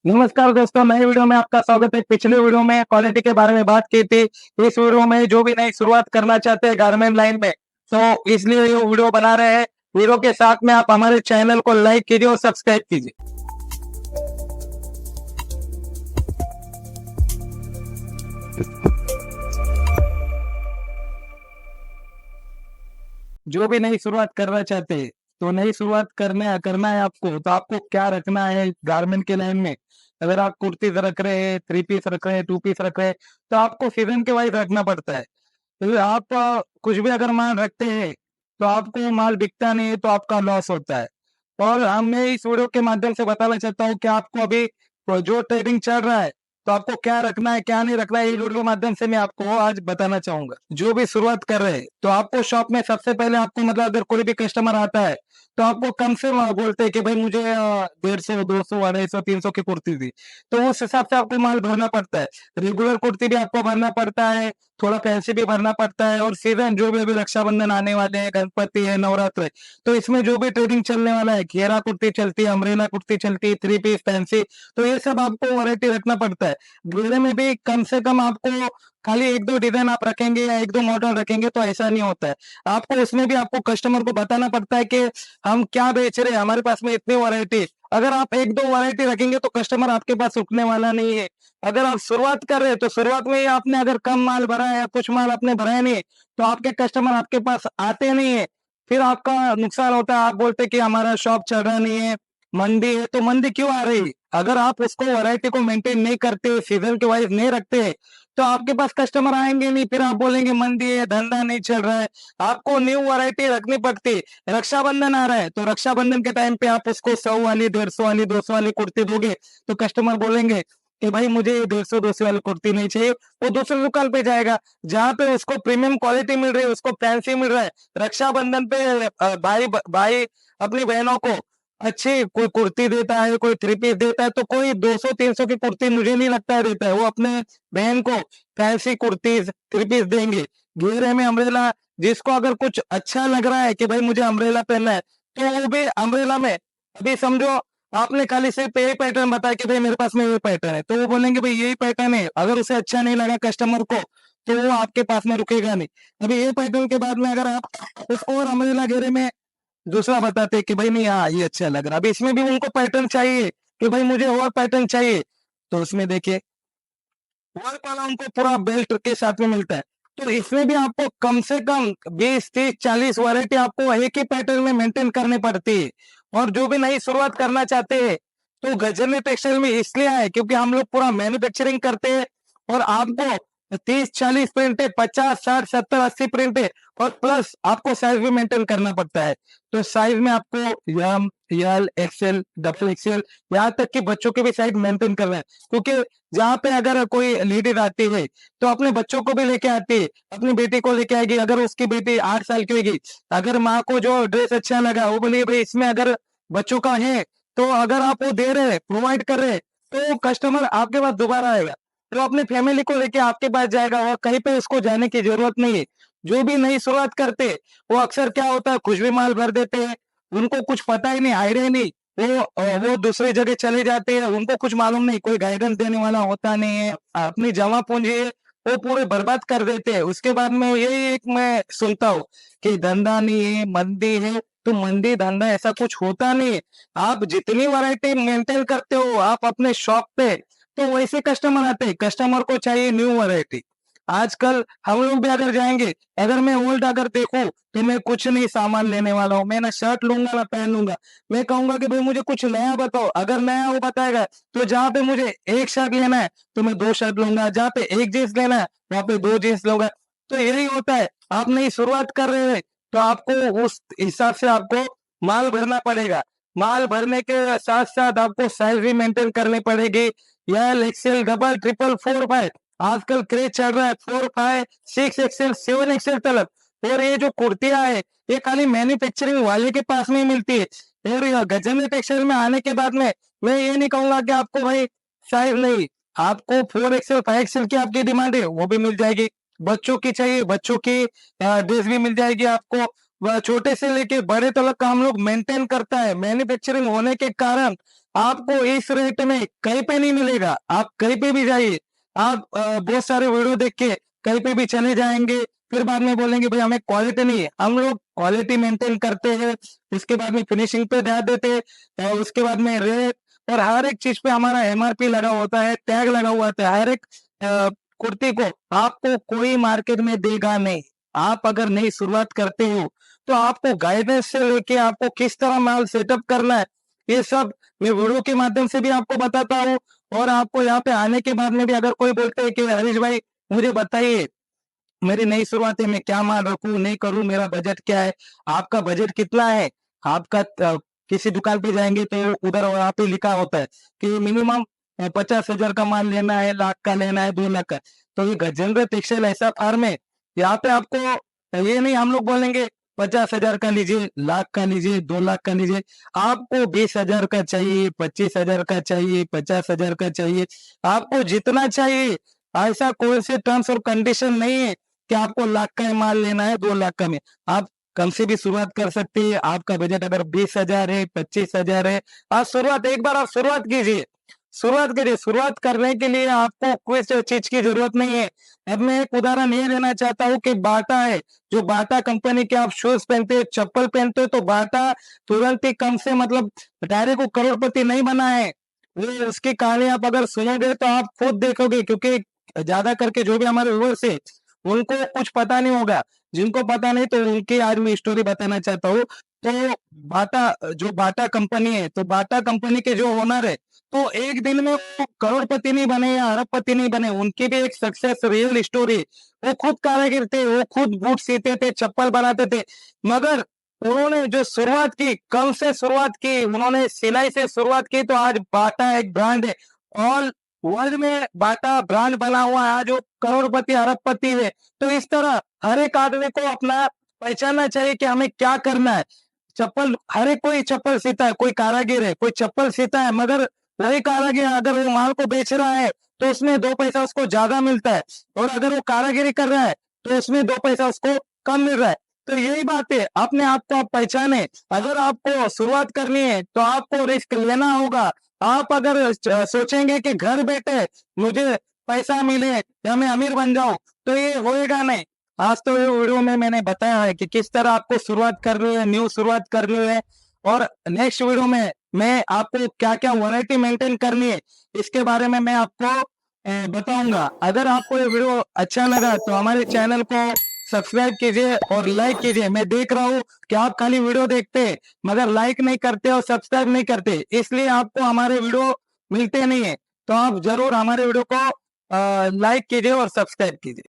नमस्कार दोस्तों, नई वीडियो में आपका स्वागत है। पिछले वीडियो में क्वालिटी के बारे में बात की थी। इस वीडियो में जो भी नई शुरुआत करना चाहते हैं गारमेंट लाइन में, तो इसलिए ये वीडियो बना रहे हैं। वीडियो के साथ में आप हमारे चैनल को लाइक कीजिए और सब्सक्राइब कीजिए। जो भी नई शुरुआत करना चाहते हैं, तो नई शुरुआत करना है आपको, तो आपको क्या रखना है गारमेंट के लाइन में। अगर आप कुर्तीज़ रख रहे हैं, 3 पीस रख रहे हैं, 2 पीस रख रहे हैं, तो आपको सीज़न के वाइज़ रखना पड़ता है। तो आप कुछ भी अगर माल रखते हैं, तो आपको माल बिकता नहीं है, तो आपका लॉस होता है। और मैं इस वीडियो के माध्यम से बताना चाहता हूँ कि आपको अभी जो ट्रेडिंग चल रहा है, तो आपको क्या रखना है, क्या नहीं रखना है, इस वीडियो के माध्यम से मैं आपको आज बताना चाहूँगा। जो भी शुरुआत कर रहे हैं, तो आपको शॉप में सबसे पहले आपको मतलब अगर कोई भी कस्टमर आता है, तो आपको कम से बोलते हैं कि भाई मुझे 150, 200, 250, 300 की कुर्ती दी। तो उस हिसाब से आपको माल भरना पड़ता है। रेगुलर कुर्ती भी आपको भरना पड़ता है, थोड़ा फैंसी भी भरना पड़ता है और सीज़न जो भी अभी रक्षाबंधन आने वाले हैं, गणपति है, नवरात्र है, तो इसमें जो भी ट्रेडिंग चलने वाला है, घेरा कुर्ती चलती है, अम्ब्रेला कुर्ती चलती है, 3 पीस फैंसी, तो ये सब आपको वैरायटी रखना पड़ता है। घेरे में भी कम से कम आपको खाली 1-2 डिज़ाइन आप रखेंगे या 1-2 मॉडल रखेंगे तो ऐसा नहीं होता है। आपको उसमें भी आपको कस्टमर को बताना पड़ता है कि हम क्या बेच रहे हैं, हमारे पास में इतनी वैरायटी है। अगर आप 1-2 वैरायटी रखेंगे तो कस्टमर आपके पास रुकने वाला नहीं है। अगर आप शुरुआत कर रहे हैं, तो शुरुआत में ही आपने अगर कम माल भरा है या कुछ माल आपने भरा ही नहीं है, तो आपके कस्टमर आपके पास आते नहीं है। फिर आपका नुकसान होता है, आप बोलते हैं कि हमारा शॉप चल रहा नहीं है, मंदी है, तो मंदी क्यों आ रही है? अगर आप उसको वैरायटी को मेंटेन नहीं करते, सीज़न के वाइज़ नहीं रखते, तो आपके पास कस्टमर आएँगे नहीं, फिर आप बोलेंगे मंदी है, धंधा नहीं चल रहा है। आपको न्यू वैरायटी रखनी पड़ती है। रक्षाबंधन आ रहा है, तो रक्षाबंधन के टाइम पे आप उसको 100 वाली, 150 वाली, 200 वाली कुर्ती दोगे, तो कस्टमर बोलेंगे कि भाई मुझे 150-200 वाली कुर्ती नहीं चाहिए, वो दूसरी दुकान पे जाएगा, जहाँ पे उसको प्रीमियम क्वालिटी मिल रही है, उसको फैंसी मिल रहा है। रक्षाबंधन पे भाई अपनी बहनों को अच्छी कोई कुर्ती देता है, कोई 3 पीस देता है, तो कोई 200-300 की कुर्ती मुझे नहीं लगता है देता है। वो अपने बहन को फैंसी कुर्तीज़, 3 पीस देंगे। घेरे में अम्ब्रेला, जिसको अगर कुछ अच्छा लग रहा है कि भाई मुझे अम्ब्रेला पहनना है, तो वो भी अम्ब्रेला में अभी समझो आपने खाली सिर्फ यही पैटर्न बताया कि भाई मेरे पास में ये पैटर्न है, तो वो बोलेंगे भाई यही पैटर्न है। अगर उसे अच्छा नहीं लगा कस्टमर को, तो वो आपके पास में रुकेगा नहीं। अभी ये पैटर्न के बाद में अगर आप उसको और अम्ब्रेला घेरे में दूसरा बताते हैं कि भाई नहीं, हाँ, ये अच्छा लग रहा है। अभी इसमें भी उनको पैटर्न चाहिए कि भाई मुझे और पैटर्न चाहिए, तो उसमें देखिए वर्क वाला उनको पूरा बेल्ट के साथ में मिलता है। तो इसमें भी आपको कम से कम 20, 30, 40 वैरायटी आपको एक ही पैटर्न में मेंटेन करनी पड़ती है। और जो भी नई शुरुआत करना चाहते हैं, तो गजनी टेक्सटाइल में इसलिए आए क्योंकि हम लोग पूरा मैन्युफैक्चरिंग करते हैं और आपको 30-40 प्रिंट है, 50-60-70-80 प्रिंट है और प्लस आपको साइज भी मेंटेन करना पड़ता है। तो साइज में आपको M, L, XL, double XL, यहाँ तक कि बच्चों के भी साइज मेंटेन करना है। क्योंकि जहाँ पे अगर कोई लेडीज आती है, तो अपने बच्चों को भी लेके आती है, अपनी बेटी को लेके आएगी। अगर उसकी बेटी 8 साल की होगी, अगर माँ को जो ड्रेस अच्छा लगा, वो बोली भाई इसमें अगर बच्चों का है, तो अगर आप वो दे रहे हैं, प्रोवाइड कर रहे हैं, तो कस्टमर आपके पास दोबारा आएगा। तो अपनी फैमिली को लेके आपके पास जाएगा और कहीं पे उसको जाने की ज़रूरत नहीं है। जो भी नई शुरुआत करते हैं, वो अक्सर क्या होता है कुछ भी माल भर देते हैं, उनको कुछ पता ही नहीं, आइडिया ही नहीं। वो दूसरी जगह चले जाते हैं, उनको कुछ मालूम नहीं, कोई गाइडेंस देने वाला होता नहीं है। अपनी जमा पूँजी है, वो पूरे बर्बाद कर देते हैं। उसके बाद में यही एक मैं सुनता हूँ कि धंधा नहीं है, मंदी है, तो मंदी धंधा ऐसा कुछ होता नहीं है। आप जितनी वैरायटी मेंटेन करते हो आप अपने शॉप पे, तो वैसे कस्टमर आते हैं। कस्टमर को चाहिए न्यू वैरायटी। आजकल हम लोग भी अगर जाएँगे, अगर मैं ओल्ड अगर देखूँ, तो मैं कुछ नहीं सामान लेने वाला हूँ। मैं ना शर्ट लूँगा ना पैंट लूँगा। मैं कहूँगा कि भाई मुझे कुछ नया बताओ, अगर नया वो बताएगा, तो जहाँ पे मुझे 1 शर्ट लेना है, तो मैं 2 शर्ट लूँगा, जहाँ पे 1 जीन्स लेना है, वहाँ पे 2 जीन्स लूँगा। तो यही होता है, आप नई शुरुआत कर रहे हैं, तो आपको उस हिसाब से आपको माल भरना पड़ेगा। माल भरने के साथ-साथ आपको साइज़ भी मेंटेन करनी पड़ेगी। एल, एक्सएल, डबल, ट्रिपल, 4, 5 आजकल क्रेज़ चल रहा है 4, 5, 6 एक्सएल, 7 एक्सएल तलक। और ये जो कुर्तियाँ है, ये खाली मैन्युफैक्चरिंग वाले के पास में ही मिलती है। और ये गजनी टेक्सटाइल में आने के बाद में मैं ये नहीं कहूँगा कि आपको भाई साइज़ नहीं, आपको 4 एक्सएल, 5 एक्सएल की आपकी डिमांड है, वो भी मिल जाएगी। बच्चों की चाहिए, बच्चों की ड्रेस भी मिल जाएगी आपको। व छोटे से लेके बड़े तलक का हम लोग मेंटेन करता है। मैन्युफैक्चरिंग होने के कारण आपको इस रेट में कहीं पे नहीं मिलेगा। आप कहीं पे भी जाइए, आप बहुत सारे वीडियो देख के कहीं पे भी चले जाएंगे, फिर बाद में बोलेंगे भाई हमें क्वालिटी नहीं है। हम लोग क्वालिटी मेंटेन करते हैं, उसके बाद में फिनिशिंग पे ध्यान देते हैं, और उसके बाद में रेट और हर एक चीज पे हमारा एमआरपी लगा होता है, टैग लगा हुआ होता है। हर एक कुर्ती को आपको कोई मार्केट में देगा नहीं। आप अगर नई शुरुआत करते हो तो आपको गाइडेंस से लेके आपको किस तरह माल सेटअप करना है, ये सब मैं वीडियो के माध्यम से भी आपको बताता हूँ। और आपको यहाँ पे आने के बाद में भी अगर कोई बोलते है कि हरीश भाई मुझे बताइए, मेरी नई शुरुआत है, मैं क्या माल रखूं नहीं करूं, मेरा बजट क्या है, आपका बजट कितना है। आपका किसी दुकान पे जाएंगे तो उधर वहां पे लिखा होता है कि मिनिमम 50,000 का माल लेना है, लाख का लेना है, 2 लाख का। तो ये गजेंद्र टेक्सटाइल ऐसा फार्म है, यहाँ पे आपको ये नहीं हम लोग बोलेंगे 50,000 का लीजिए, लाख का लीजिए, 2 लाख का लीजिए। आपको 20,000 का चाहिए, 25,000 का चाहिए, 50,000 का चाहिए, आपको जितना चाहिए। ऐसा कोई से टर्म्स और कंडीशन नहीं है कि आपको लाख का माल लेना है, 2 लाख का में। आप कम से भी शुरुआत कर सकते हैं। आपका बजट अगर 20,000 है, 25,000 है, आप शुरुआत एक बार आप शुरुआत कीजिए। शुरुआत करिए। शुरुआत करने के लिए आपको कोई चीज की जरूरत नहीं है। अब मैं एक उदाहरण ये देना चाहता हूँ कि बाटा है, जो बाटा कंपनी के आप शूज पहनते हैं, चप्पल पहनते हो, तो बाटा तुरंत ही कम से मतलब डायरेक्ट को करोड़पति नहीं बना है। वो उसकी कहानी आप अगर सुनोगे तो आप खुद देखोगे, क्योंकि ज्यादा करके जो भी हमारे व्यूअर्स है उनको कुछ पता नहीं होगा। जिनको पता नहीं तो उनकी आज मैं स्टोरी बताना चाहता हूँ। तो बाटा, जो बाटा कंपनी है, तो बाटा कंपनी के जो ओनर है, तो एक दिन में वो करोड़पति नहीं बने या अरबपति नहीं बने, उनकी भी एक सक्सेस रियल स्टोरी। वो खुद कारीगर थे, वो खुद बूट सीते थे, चप्पल बनाते थे, मगर उन्होंने जो शुरुआत की, कल से शुरुआत की, उन्होंने सिलाई से शुरुआत की, तो आज बाटा एक ब्रांड है। ऑल वर्ल्ड में बाटा ब्रांड बना हुआ है, आज वो करोड़पति अरबपति है। तो इस तरह हर एक आदमी को अपना पहचानना चाहिए कि हमें क्या करना है। चप्पल हर एक कोई चप्पल सीता है, कोई कारागिर है, कोई चप्पल सीता है, मगर वही कारागिर अगर वो माल को बेच रहा है तो उसमें 2 पैसा उसको ज्यादा मिलता है, और अगर वो कारागिरी कर रहा है तो उसमें 2 पैसा उसको कम मिल रहा है। तो यही बात है, अपने आप को आप पहचाने। अगर आपको शुरुआत करनी है तो आपको रिस्क लेना होगा। आप अगर सोचेंगे कि घर बैठे मुझे पैसा मिले या मैं अमीर बन जाऊं, तो ये होएगा नहीं। आज तो ये वीडियो में मैंने बताया है कि किस तरह आपको शुरुआत कर रहे हैं, न्यू शुरुआत कर रहे हैं। और नेक्स्ट वीडियो में मैं आपको क्या क्या वैरायटी मेंटेन करनी है इसके बारे में मैं आपको बताऊंगा। अगर आपको ये वीडियो अच्छा लगा तो हमारे चैनल को सब्सक्राइब कीजिए और लाइक कीजिए। मैं देख रहा हूँ कि आप खाली वीडियो देखते हैं मगर लाइक नहीं करते और सब्सक्राइब नहीं करते, इसलिए आपको हमारे वीडियो मिलते नहीं है। तो आप जरूर हमारे वीडियो को लाइक कीजिए और सब्सक्राइब कीजिए।